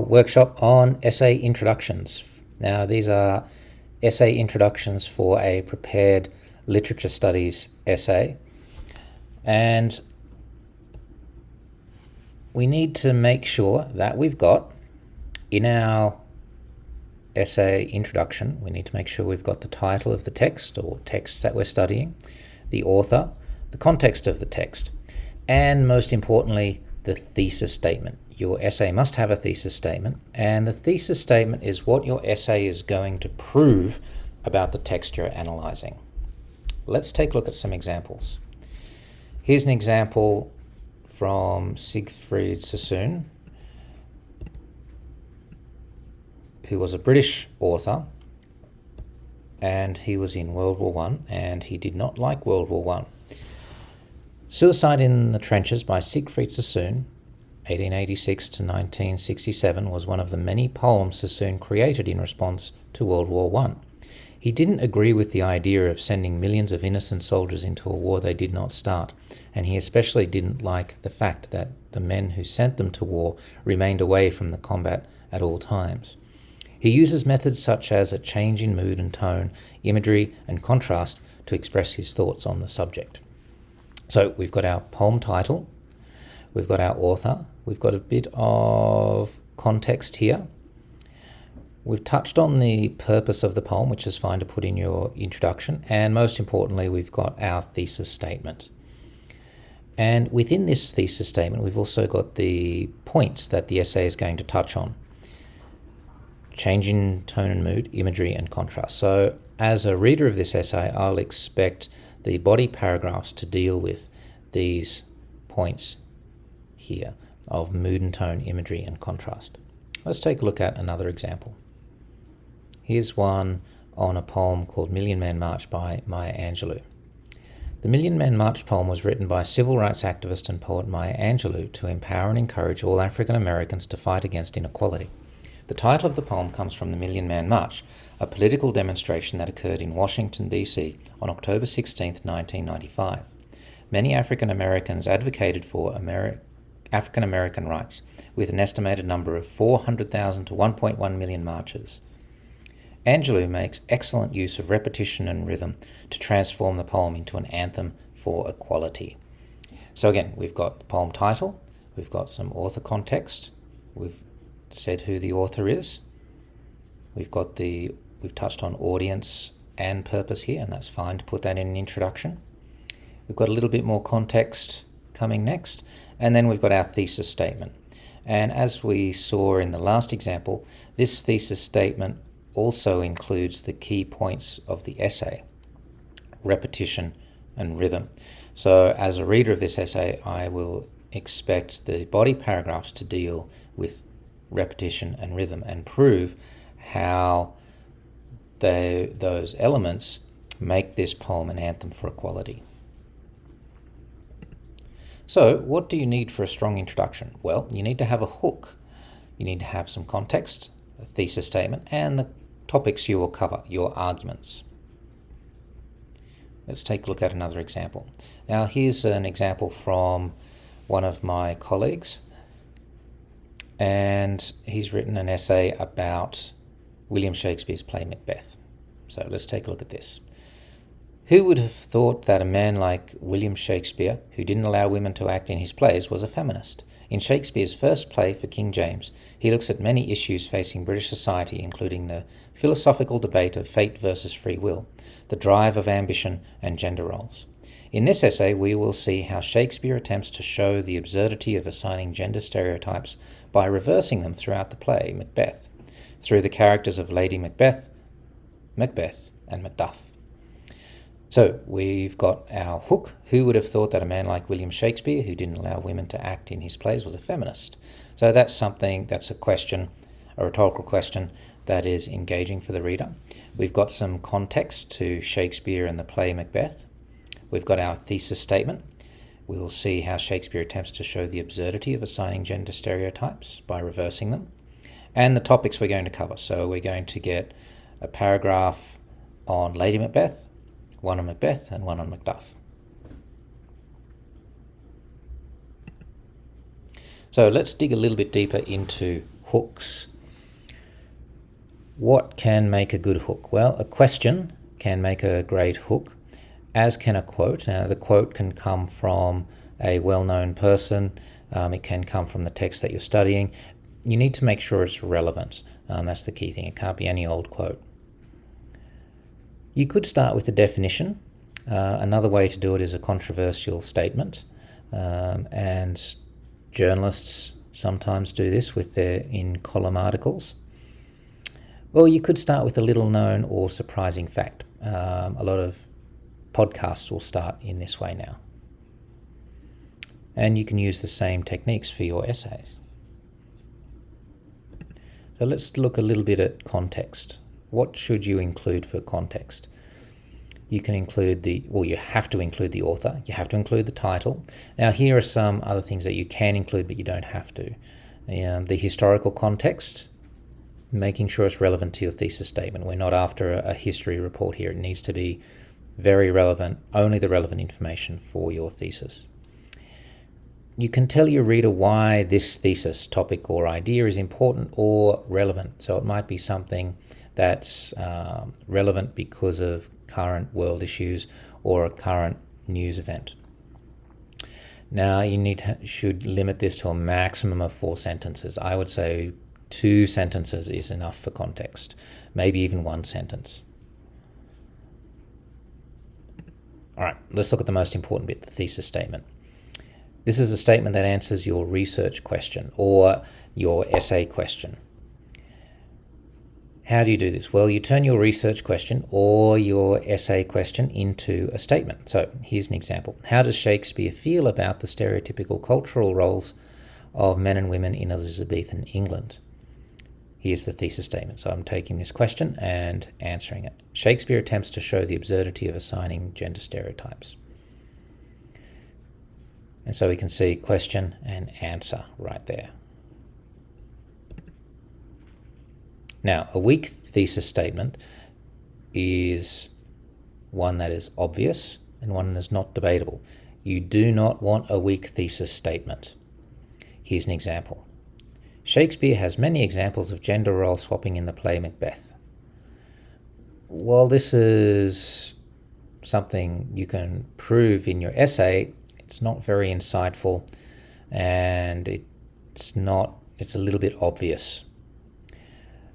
workshop on essay introductions. Now, these are essay introductions for a prepared literature studies essay, and we need to make sure that we've got in our essay introduction, we need to make sure we've got the title of the text or text that we're studying, the author, the context of the text, and most importantly, the thesis statement. Your essay must have a thesis statement, and the thesis statement is what your essay is going to prove about the text you're analyzing. Let's take a look at some examples. Here's an example from Siegfried Sassoon, who was a British author, and he was in World War I, and he did not like World War I. Suicide in the Trenches by Siegfried Sassoon, 1886 to 1967, was one of the many poems Sassoon created in response to World War I. He didn't agree with the idea of sending millions of innocent soldiers into a war they did not start, and he especially didn't like the fact that the men who sent them to war remained away from the combat at all times. He uses methods such as a change in mood and tone, imagery and contrast to express his thoughts on the subject. So we've got our poem title, we've got our author, we've got a bit of context here. We've touched on the purpose of the poem, which is fine to put in your introduction, and most importantly, we've got our thesis statement. And within this thesis statement, we've also got the points that the essay is going to touch on. Change in tone and mood, imagery and contrast. So as a reader of this essay, I'll expect the body paragraphs to deal with these points here of mood and tone, imagery and contrast. Let's take a look at another example. Here's one on a poem called Million Man March by Maya Angelou. The Million Man March poem was written by civil rights activist and poet Maya Angelou to empower and encourage all African Americans to fight against inequality. The title of the poem comes from the Million Man March, a political demonstration that occurred in Washington, D.C. on October 16, 1995. Many African Americans advocated for African American rights, with an estimated number of 400,000 to 1.1 million marchers. Angelou makes excellent use of repetition and rhythm to transform the poem into an anthem for equality. So again, we've got the poem title, we've got some author context, we've said who the author is, we've touched on audience and purpose here, and that's fine to put that in an introduction. We've got a little bit more context coming next, and then we've got our thesis statement. And as we saw in the last example, this thesis statement also includes the key points of the essay, repetition and rhythm. So as a reader of this essay, I will expect the body paragraphs to deal with repetition and rhythm and prove how those elements make this poem an anthem for equality. So what do you need for a strong introduction? Well, you need to have a hook. You need to have some context, a thesis statement, and the topics you will cover, your arguments. Let's take a look at another example. Now here's an example from one of my colleagues, and he's written an essay about William Shakespeare's play Macbeth. So let's take a look at this. Who would have thought that a man like William Shakespeare, who didn't allow women to act in his plays, was a feminist? In Shakespeare's first play for King James, he looks at many issues facing British society, including the philosophical debate of fate versus free will, the drive of ambition, and gender roles. In this essay, we will see how Shakespeare attempts to show the absurdity of assigning gender stereotypes by reversing them throughout the play Macbeth, through the characters of Lady Macbeth, Macbeth, and Macduff. So we've got our hook. Who would have thought that a man like William Shakespeare, who didn't allow women to act in his plays, was a feminist? So that's a question, a rhetorical question that is engaging for the reader. We've got some context to Shakespeare and the play Macbeth. We've got our thesis statement. We will see how Shakespeare attempts to show the absurdity of assigning gender stereotypes by reversing them, and the topics we're going to cover. So we're going to get a paragraph on Lady Macbeth, one on Macbeth, and one on Macduff. So let's dig a little bit deeper into hooks. What can make a good hook? Well, a question can make a great hook, as can a quote. Now, the quote can come from a well-known person. It can come from the text that you're studying. You need to make sure it's relevant. That's the key thing. It can't be any old quote. You could start with a definition. Another way to do it is a controversial statement. And journalists sometimes do this with their in-column articles. Or you could start with a little-known or surprising fact. A lot of podcasts will start in this way now. And you can use the same techniques for your essays. So let's look a little bit at context. What should you include for context? You can include you have to include the author. You have to include the title. Now, here are some other things that you can include, but you don't have to. The historical context, making sure it's relevant to your thesis statement. We're not after a history report here. It needs to be very relevant, only the relevant information for your thesis. You can tell your reader why this thesis, topic, or idea is important or relevant. So it might be something that's relevant because of current world issues or a current news event. Now, you should limit this to a maximum of 4 sentences. I would say 2 sentences is enough for context, maybe even 1 sentence. All right, let's look at the most important bit, the thesis statement. This is the statement that answers your research question or your essay question. How do you do this? Well, you turn your research question or your essay question into a statement. So here's an example. How does Shakespeare feel about the stereotypical cultural roles of men and women in Elizabethan England? Here's the thesis statement. So I'm taking this question and answering it. Shakespeare attempts to show the absurdity of assigning gender stereotypes. And so we can see question and answer right there. Now, a weak thesis statement is one that is obvious and one that is not debatable. You do not want a weak thesis statement. Here's an example. Shakespeare has many examples of gender role swapping in the play Macbeth. While this is something you can prove in your essay, it's not very insightful and it's a little bit obvious.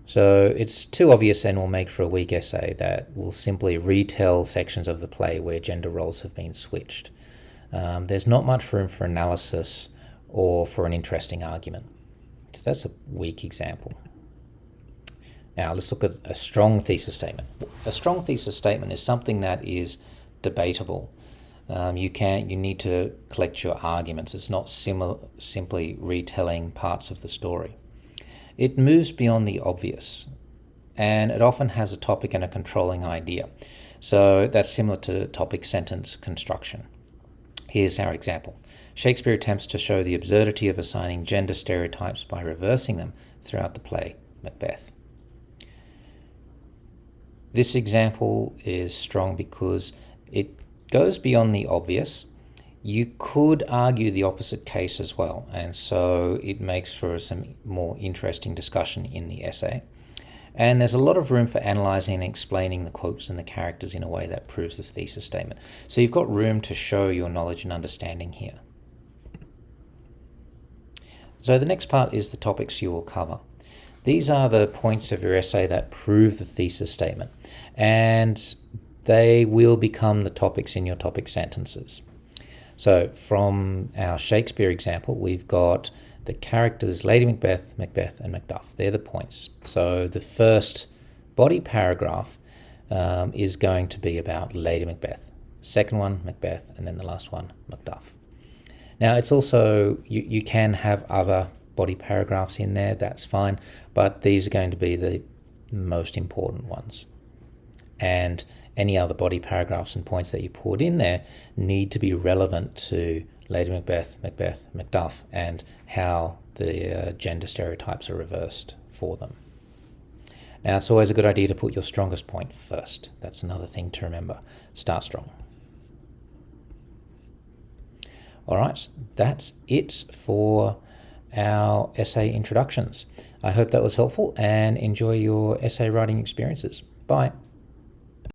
So it's too obvious and will make for a weak essay that will simply retell sections of the play where gender roles have been switched. There's not much room for analysis or for an interesting argument. So that's a weak example. Now let's look at a strong thesis statement. A strong thesis statement is something that is debatable. You need to collect your arguments. It's not simply retelling parts of the story. It moves beyond the obvious, and it often has a topic and a controlling idea. So that's similar to topic sentence construction. Here's our example. Shakespeare attempts to show the absurdity of assigning gender stereotypes by reversing them throughout the play Macbeth. This example is strong because it goes beyond the obvious. You could argue the opposite case as well, and so it makes for some more interesting discussion in the essay. And there's a lot of room for analysing and explaining the quotes and the characters in a way that proves the thesis statement. So you've got room to show your knowledge and understanding here. So the next part is the topics you will cover. These are the points of your essay that prove the thesis statement, and they will become the topics in your topic sentences. So from our Shakespeare example, we've got the characters Lady Macbeth, Macbeth, and Macduff. They're the points. So the first body paragraph is going to be about Lady Macbeth. The second one, Macbeth, and then the last one, Macduff. Now, it's also, you can have other body paragraphs in there, that's fine, but these are going to be the most important ones. And any other body paragraphs and points that you put in there need to be relevant to Lady Macbeth, Macbeth, Macduff, and how the gender stereotypes are reversed for them. Now, it's always a good idea to put your strongest point first. That's another thing to remember. Start strong. All right, that's it for our essay introductions. I hope that was helpful and enjoy your essay writing experiences. Bye.